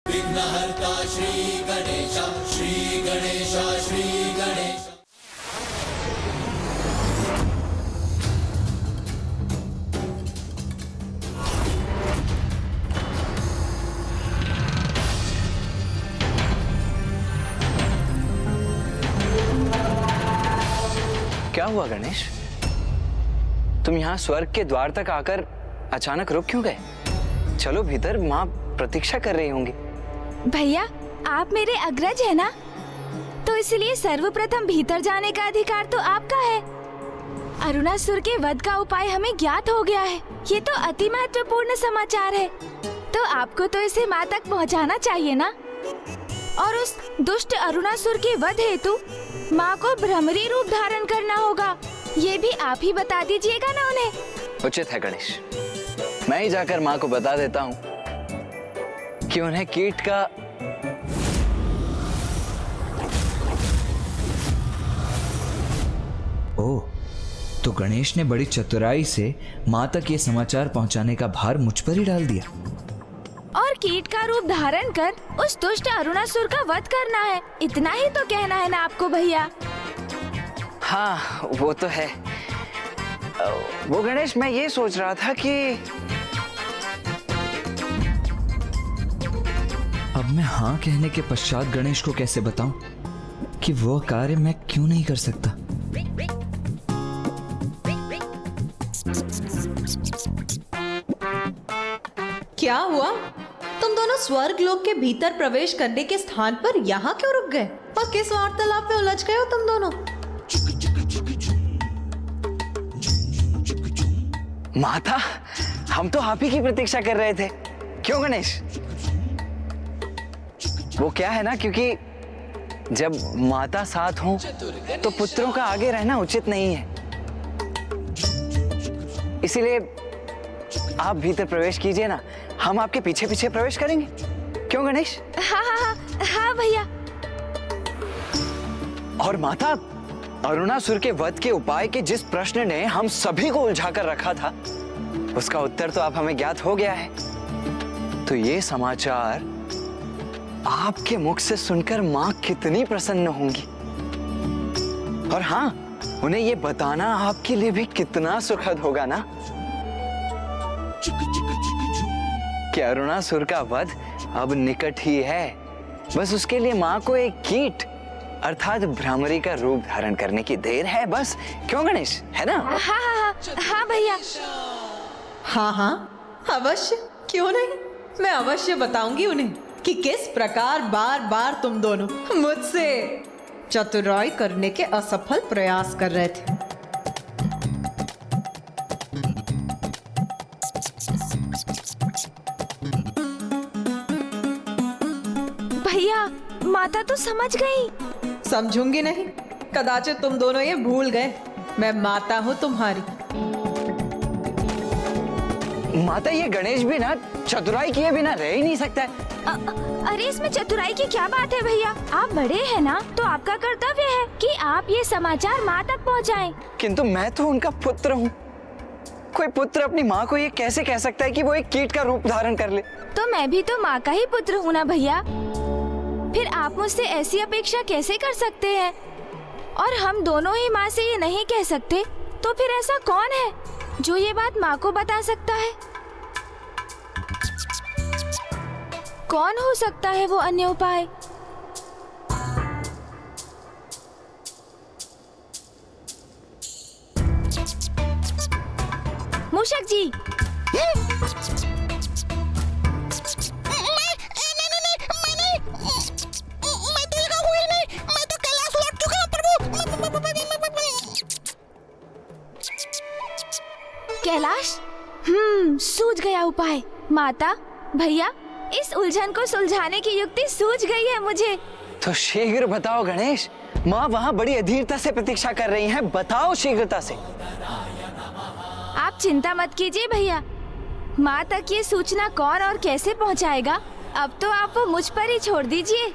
विघ्नहर्ता श्री गणेश, श्री गणेश, श्री गणेश। क्या हुआ गणेश? तुम यहाँ स्वर्ग के द्वार तक आकर अचानक रुक क्यों गए? चलो भीतर, माँ प्रतीक्षा कर रही होंगी। भैया, आप मेरे अग्रज है ना, तो इसलिए सर्वप्रथम भीतर जाने का अधिकार तो आपका है। अरुणासुर के वध का उपाय हमें ज्ञात हो गया है। ये तो अति महत्वपूर्ण समाचार है, तो आपको तो इसे माँ तक पहुँचाना चाहिए ना। और उस दुष्ट अरुणासुर के वध हेतु माँ को भ्रमरी रूप धारण करना होगा, ये भी आप ही बता दीजिएगा ना उन्हें। उचित है गणेश, मैं ही जाकर माँ को बता देता हूँ कि उन्हें कीट का ओह, तो गणेश ने बड़ी चतुराई से माँ तक ये समाचार पहुंचाने का भार मुझ पर ही डाल दिया। और कीट का रूप धारण कर उस दुष्ट अरुणासुर का वध करना है, इतना ही तो कहना है ना आपको भैया। हाँ, वो तो है। वो गणेश, मैं ये सोच रहा था कि अब मैं हाँ कहने के पश्चात गणेश को कैसे बताऊं कि वो कार्य मैं क्यों नहीं कर सकता। क्या हुआ? तुम दोनों स्वर्ग लोक के भीतर प्रवेश करने के स्थान पर यहाँ क्यों रुक गए और किस वार्तालाप में उलझ गए हो तुम दोनों? माता, हम तो आप ही की प्रतीक्षा कर रहे थे। क्यों गणेश? वो क्या है ना, क्योंकि जब माता साथ हो तो पुत्रों का आगे रहना उचित नहीं है, इसीलिए आप भीतर प्रवेश कीजिए ना, हम आपके पीछे पीछे प्रवेश करेंगे। क्यों गणेश? हाँ हाँ हाँ हाँ भैया। और माता, अरुणासुर के वध के उपाय के जिस प्रश्न ने हम सभी को उलझा कर रखा था, उसका उत्तर तो अब हमें ज्ञात हो गया है। तो ये समाचार आपके मुख से सुनकर माँ कितनी प्रसन्न होंगी। और हाँ, उन्हें ये बताना आपके लिए भी कितना सुखद होगा ना कि अरुणासुर का वध अब निकट ही है। बस उसके लिए माँ को एक कीट अर्थात भ्रामरी का रूप धारण करने की देर है बस। क्यों गणेश, है ना? हाँ हाँ हाँ हाँ भैया। हाँ हाँ अवश्य, क्यों नहीं। मैं अवश्य बताऊंगी उन्हें कि किस प्रकार बार बार तुम दोनों मुझसे चतुराई करने के असफल प्रयास कर रहे थे। भैया, माता तो समझ गई। समझूंगी नहीं, कदाचित तुम दोनों ये भूल गए, मैं माता हूँ तुम्हारी। माता, ये गणेश भी ना चतुराई किए बिना रह ही नहीं सकता है। अरे इसमें चतुराई की क्या बात है भैया, आप बड़े हैं ना, तो आपका कर्तव्य है कि आप ये समाचार माँ तक पहुँचाएं। किंतु मैं तो उनका पुत्र हूँ। कोई पुत्र अपनी माँ को ये कैसे कह सकता है कि वो एक कीट का रूप धारण कर ले? तो मैं भी तो माँ का ही पुत्र हूँ ना भैया, फिर आप मुझसे ऐसी अपेक्षा कैसे कर सकते हैं? और हम दोनों ही माँ से ये नहीं कह सकते, तो फिर ऐसा कौन है जो ये बात माँ को बता सकता है? कौन हो सकता है वो अन्य उपाय? मूषक जी। कैलाश, सूझ गया उपाय। माता, भैया, इस उलझन को सुलझाने की युक्ति सूझ गई है मुझे। तो शीघ्र बताओ गणेश, माँ वहाँ बड़ी अधीरता से प्रतीक्षा कर रही हैं, बताओ शीघ्रता से। आप चिंता मत कीजिए भैया, माँ तक ये सूचना कौन और कैसे पहुँचाएगा, अब तो आप वो मुझ पर ही छोड़ दीजिए।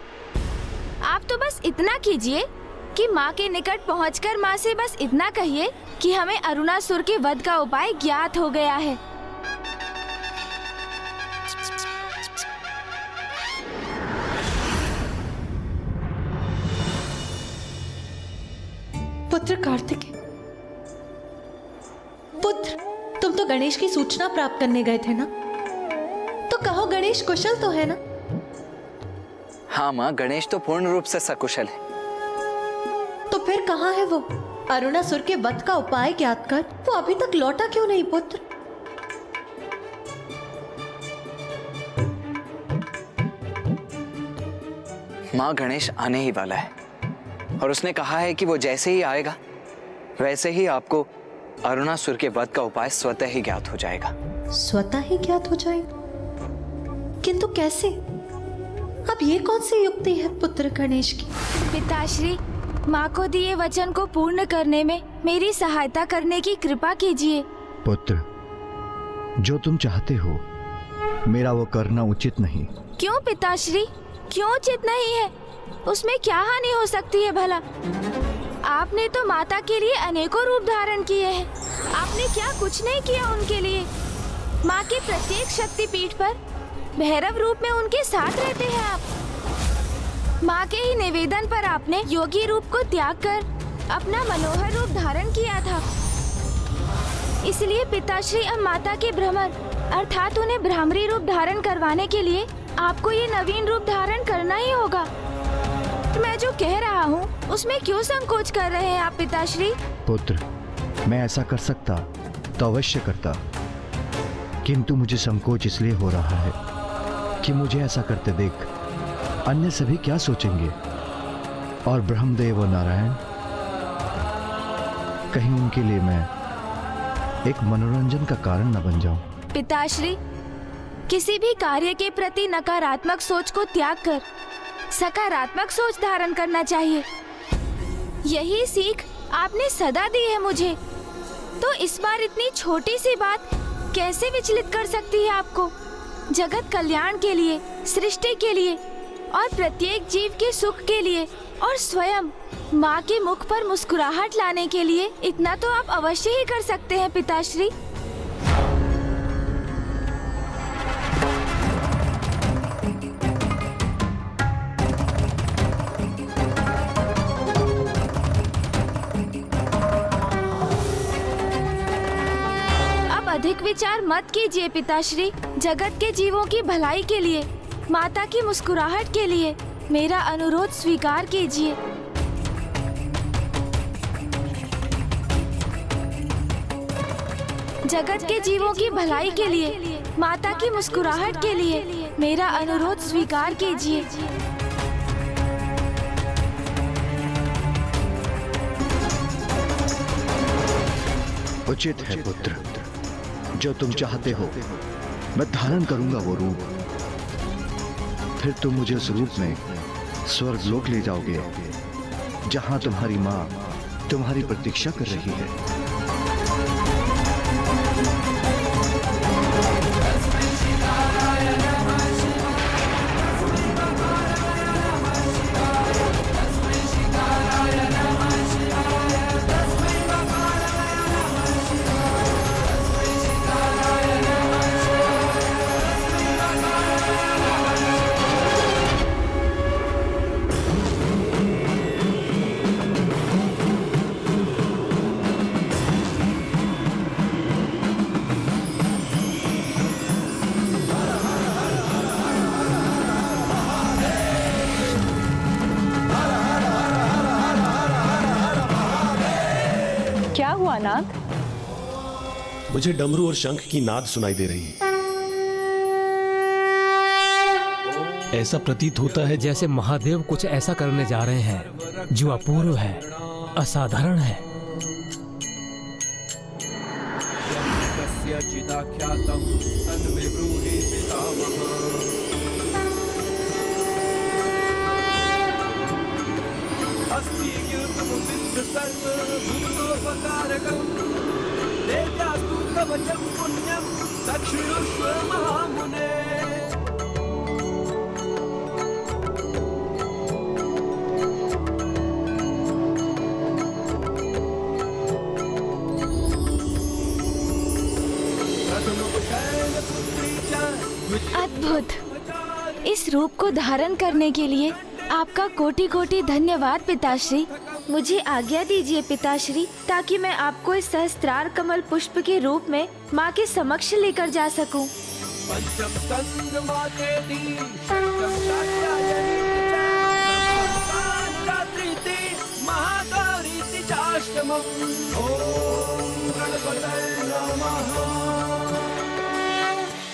आप तो बस इतना कीजिए कि माँ के निकट पहुँचकर माँ से बस इतना कहिए कि हमें अरुणासुर के वध का उपाय ज्ञात हो गया है। पुत्र कार्तिकेय, पुत्र, तुम तो गणेश की सूचना प्राप्त करने गए थे ना? तो कहो गणेश कुशल तो है ना? हाँ माँ, गणेश तो पूर्ण रूप से सकुशल है। तो फिर कहाँ है वो? अरुणासुर के वध का उपाय ज्ञात कर वो अभी तक लौटा क्यों नहीं पुत्र? माँ, गणेश आने ही वाला है और उसने कहा है कि वो जैसे ही आएगा वैसे ही आपको अरुणासुर के वध का उपाय स्वतः ही ज्ञात हो जाएगा। स्वतः ही ज्ञात हो जाएगा? किंतु कैसे? अब ये कौन सी युक्ति है पुत्र गणेश की? पिताश्री, माँ को दिए वचन को पूर्ण करने में मेरी सहायता करने की कृपा कीजिए। पुत्र, जो तुम चाहते हो मेरा वो करना उचित नहीं। क्यों पिताश्री, क्यों उचित नहीं है? उसमें क्या हानि हो सकती है भला? आपने तो माता के लिए अनेकों रूप धारण किए हैं। आपने क्या कुछ नहीं किया उनके लिए? माँ के प्रत्येक शक्तिपीठ पर भैरव रूप में उनके साथ रहते हैं आप। माँ के ही निवेदन पर आपने योगी रूप को त्याग कर अपना मनोहर रूप धारण किया था। इसलिए पिताश्री, अब माता के भ्रमर अर्थात उन्हें भ्रामरी रूप धारण करवाने के लिए आपको ये नवीन रूप धारण करना ही होगा। मैं जो कह रहा हूँ उसमें क्यों संकोच कर रहे हैं आप पिताश्री? पुत्र, मैं ऐसा कर सकता तो अवश्य करता, किंतु मुझे संकोच इसलिए हो रहा है कि मुझे ऐसा करते देख अन्य सभी क्या सोचेंगे, और ब्रह्मदेव और नारायण, कहीं उनके लिए मैं एक मनोरंजन का कारण न बन जाऊं। पिताश्री, किसी भी कार्य के प्रति नकारात्मक सोच को त्याग कर सकारात्मक सोच धारण करना चाहिए। यही सीख आपने सदा दी है मुझे, तो इस बार इतनी छोटी सी बात कैसे विचलित कर सकती है आपको? जगत कल्याण के लिए, सृष्टि के लिए और प्रत्येक जीव के सुख के लिए और स्वयं माँ के मुख पर मुस्कुराहट लाने के लिए इतना तो आप अवश्य ही कर सकते हैं पिताश्री। अधिक विचार मत कीजिए पिताश्री। जगत के जीवों की भलाई के लिए, माता की मुस्कुराहट के लिए मेरा अनुरोध स्वीकार कीजिए। जगत के जीवों की भलाई के लिए, माता की मुस्कुराहट के लिए मेरा अनुरोध स्वीकार कीजिए। उचित है पुत्र, जो तुम चाहते हो मैं धारण करूंगा वो रूप। फिर तुम मुझे उस रूप में स्वर्ग लोक ले जाओगे, जहां तुम्हारी माँ तुम्हारी प्रतीक्षा कर रही है। क्या हुआ नाथ? मुझे डमरू और शंख की नाद सुनाई दे रही है। ऐसा प्रतीत होता है जैसे महादेव कुछ ऐसा करने जा रहे हैं जो अपूर्व है, असाधारण है। अद्भुत! इस रूप को धारण करने के लिए आपका कोटि कोटि धन्यवाद पिताश्री। मुझे आज्ञा दीजिए पिताश्री, ताकि मैं आपको इस सहस्त्रार कमल पुष्प के रूप में माँ के समक्ष लेकर जा सकूं।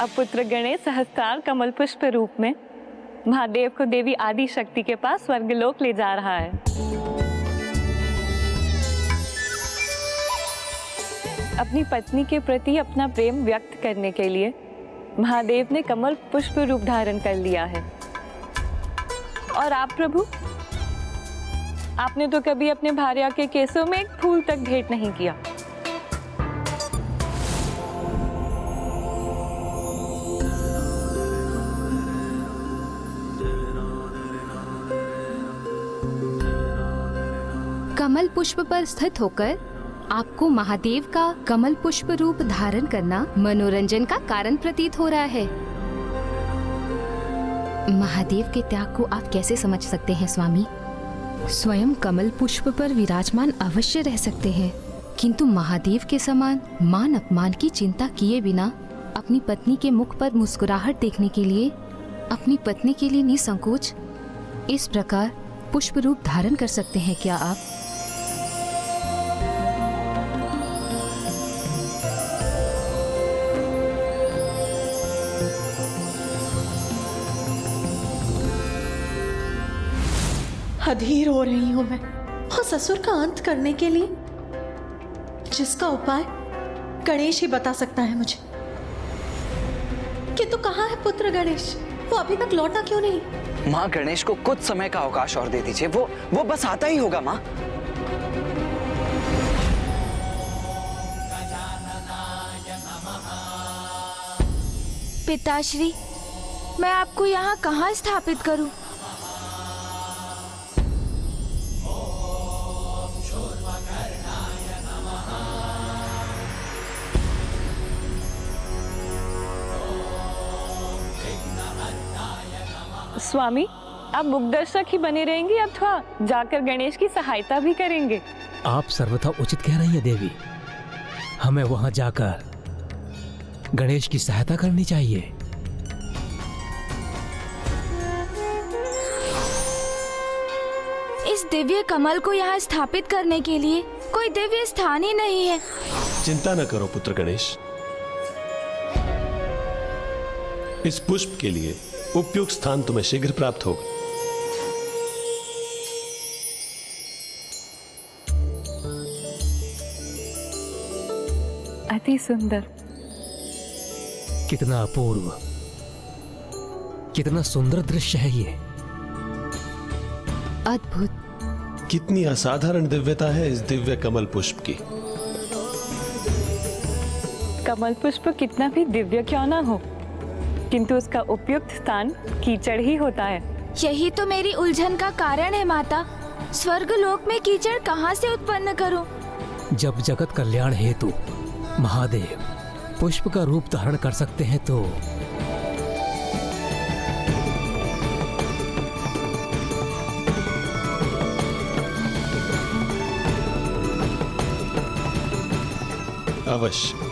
अब पुत्र गणेश सहस्त्रार कमल पुष्प रूप में महादेव को देवी आदि शक्ति के पास स्वर्गलोक ले जा रहा है। अपनी पत्नी के प्रति अपना प्रेम व्यक्त करने के लिए महादेव ने कमल पुष्प रूप धारण कर लिया है। और आप प्रभु, आपने तो कभी अपने भार्या के केसों में एक फूल तक भेंट नहीं किया। कमल पुष्प पर स्थित होकर आपको महादेव का कमल पुष्प रूप धारण करना मनोरंजन का कारण प्रतीत हो रहा है। महादेव के त्याग को आप कैसे समझ सकते हैं स्वामी? स्वयं कमल पुष्प पर विराजमान अवश्य रह सकते हैं, किंतु महादेव के समान मान अपमान की चिंता किए बिना अपनी पत्नी के मुख पर मुस्कुराहट देखने के लिए, अपनी पत्नी के लिए निसंकोच इस प्रकार पुष्प रूप धारण कर सकते हैं क्या आप? अधीर हो रही हूं मैं उस असुर का अंत करने के लिए, जिसका उपाय गणेश ही बता सकता है मुझे। किंतु कहाँ है पुत्र गणेश? वो अभी तक लौटा क्यों नहीं? माँ, गणेश को कुछ समय का अवकाश और दे दीजिए, वो बस आता ही होगा माँ। पिताश्री, मैं आपको यहाँ कहाँ स्थापित करूं? स्वामी, आप मुखदर्शक ही बने रहेंगे अथवा जाकर गणेश की सहायता भी करेंगे? आप सर्वथा उचित कह रही है देवी। हमें वहां जाकर गणेश की सहायता करनी चाहिए। इस दिव्य कमल को यहाँ स्थापित करने के लिए कोई दिव्य स्थान ही नहीं है। चिंता न करो पुत्र गणेश, इस पुष्प के लिए उपयुक्त स्थान तुम्हें शीघ्र प्राप्त होगा। अति सुंदर, कितना अपूर्व, कितना सुंदर दृश्य है ये। अद्भुत। कितनी असाधारण दिव्यता है इस दिव्य कमल पुष्प की। कमल पुष्प कितना भी दिव्य क्यों ना हो, किंतु उसका उपयुक्त स्थान कीचड़ ही होता है। यही तो मेरी उलझन का कारण है माता। स्वर्गलोक में कीचड़ कहाँ से उत्पन्न करूं? जब जगत कल्याण हेतु महादेव पुष्प का रूप धारण कर सकते हैं तो अवश्य।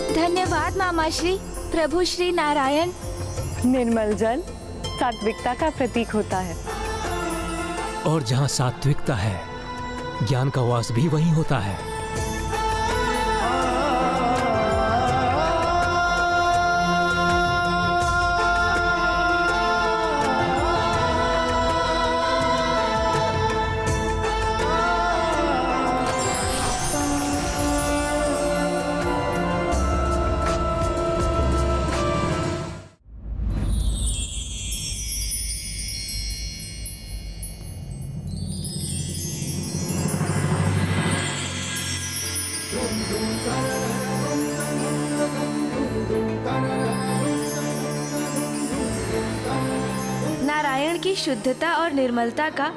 धन्यवाद मामा श्री, प्रभु श्री नारायण। निर्मल जल सात्विकता का प्रतीक होता है, और जहाँ सात्विकता है, ज्ञान का वास भी वहीं होता है। नारायण की शुद्धता और निर्मलता का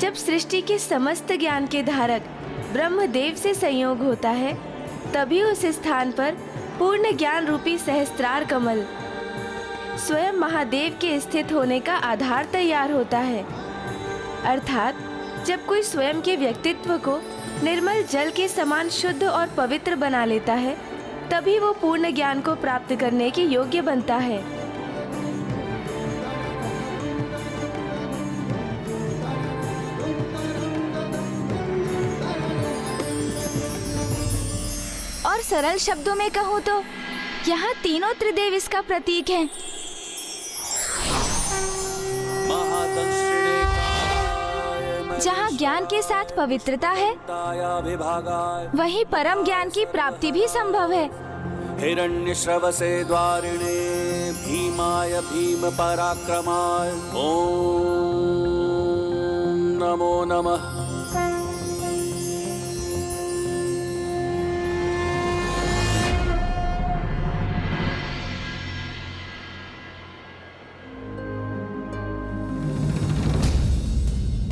जब सृष्टि के समस्त ज्ञान के धारक ब्रह्मदेव से संयोग होता है, तभी उस स्थान पर पूर्ण ज्ञान रूपी सहस्त्रार कमल स्वयं महादेव के स्थित होने का आधार तैयार होता है। अर्थात जब कोई स्वयं के व्यक्तित्व को निर्मल जल के समान शुद्ध और पवित्र बना लेता है, तभी वो पूर्ण ज्ञान को प्राप्त करने के योग्य बनता है। और सरल शब्दों में कहूँ तो यहाँ तीनों त्रिदेव इसका प्रतीक हैं। जहाँ ज्ञान के साथ पवित्रता है, वहीं परम ज्ञान की प्राप्ति भी संभव है। हिरण्यश्रवसे द्वारिणे भीमाय भीम पराक्रमाय ओम नमो नमः।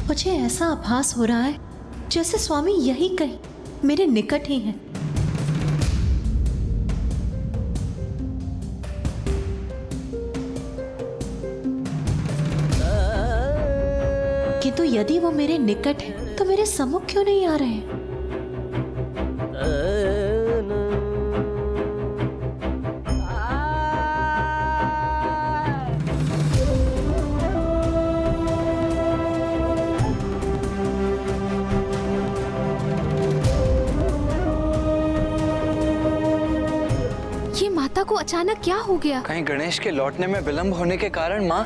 मुझे ऐसा आभास हो रहा है जैसे स्वामी यही कहीं मेरे निकट ही हैं। किंतु यदि वो मेरे निकट है तो मेरे सम्मुख क्यों नहीं आ रहे हैं? माता को अचानक क्या हो गया? कहीं गणेश के लौटने में विलंब होने के कारण माँ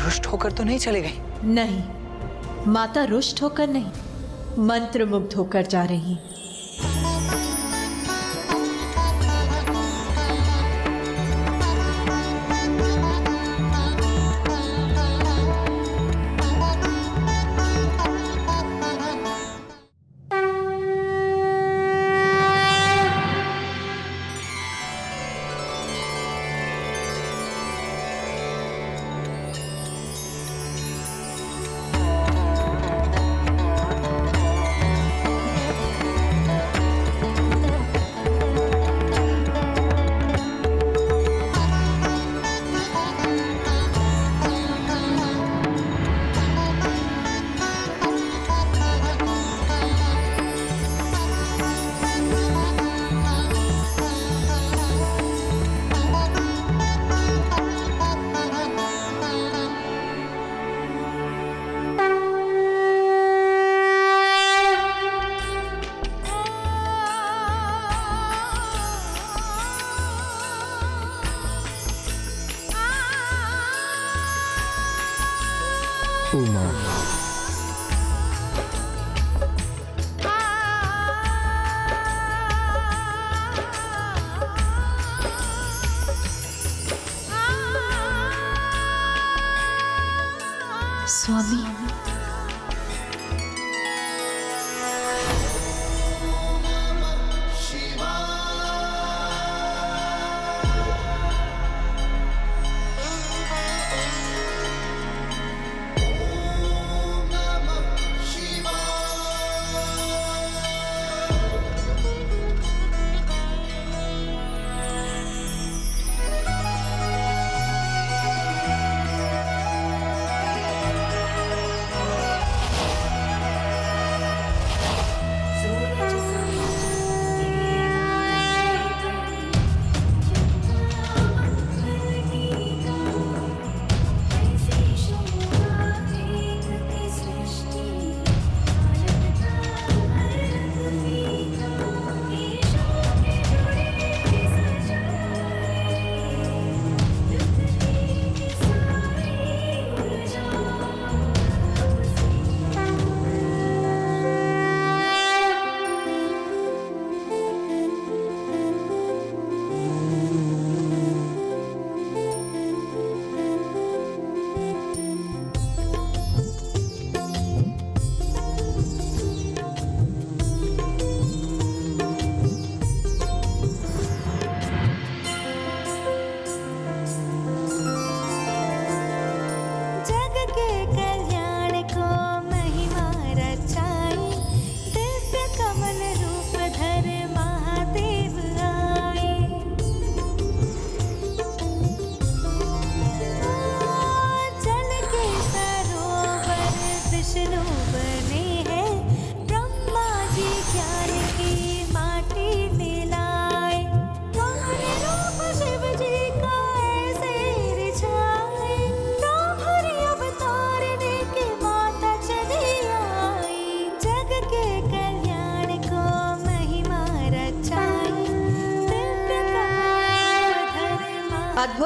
रुष्ट होकर तो नहीं चली गई? नहीं, माता रुष्ट होकर नहीं, मंत्रमुग्ध होकर जा रही है। उमा स्वामी,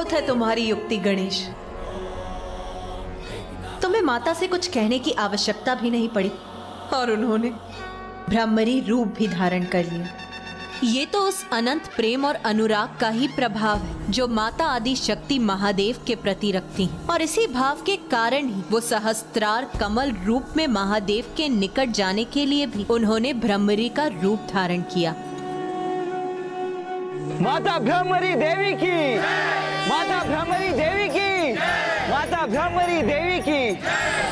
अद्भुत है तुम्हारी युक्ति गणेश। तुम्हें माता से कुछ कहने की आवश्यकता भी नहीं पड़ी और उन्होंने ब्रह्मरी रूप भी धारण कर लिया। ये तो उस अनंत प्रेम और अनुराग का ही प्रभाव है जो माता आदि शक्ति महादेव के प्रति रखती हैं। और इसी भाव के कारण ही वो सहस्त्रार कमल रूप में महादेव के निकट जाने के लिए भी उन्होंने ब्रह्मरी का रूप धारण किया। माता ब्रह्मरी देवी की, माता ब्रह्मरी देवी की, माता ब्रह्मरी देवी की,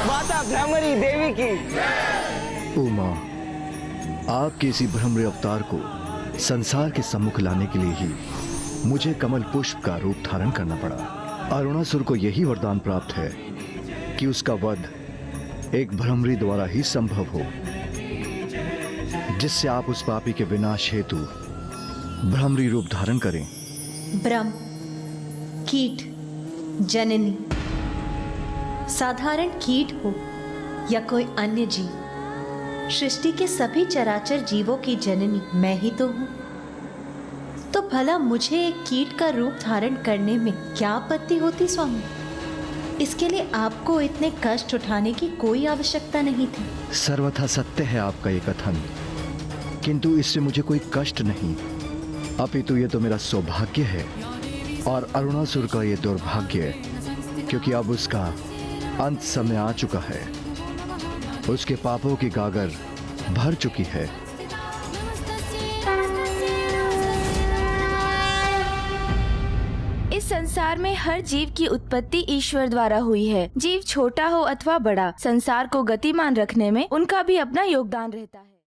माता ब्रह्मरी देवी की। उमा, आपके इसी ब्रह्मरी अवतार को संसार के सम्मुख लाने के लिए ही मुझे कमल पुष्प का रूप धारण करना पड़ा। अरुणासुर को यही वरदान प्राप्त है कि उसका वध एक ब्रह्मरी द्वारा ही संभव हो, जिससे आप उस पापी के विनाश हेतु ब्रह्मरी रूप धारण करें। ब्रह्म, कीट, जननी, साधारण कीट हो या कोई अन्य जीव, सृष्टि के सभी चराचर जीवों की जननी मैं ही तो हूँ। तो भला मुझे एक कीट का रूप धारण करने में क्या आपत्ति होती स्वामी? इसके लिए आपको इतने कष्ट उठाने की कोई आवश्यकता नहीं थी। सर्वथा सत्य है आपका ये कथन, किंतु इससे मुझे कोई कष्ट नहीं, अपितु ये तो मेरा सौभाग्य है और अरुणासुर का ये दुर्भाग्य, क्योंकि अब उसका अंत समय आ चुका है। उसके पापों की गागर भर चुकी है। इस संसार में हर जीव की उत्पत्ति ईश्वर द्वारा हुई है। जीव छोटा हो अथवा बड़ा, संसार को गतिमान रखने में उनका भी अपना योगदान रहता है।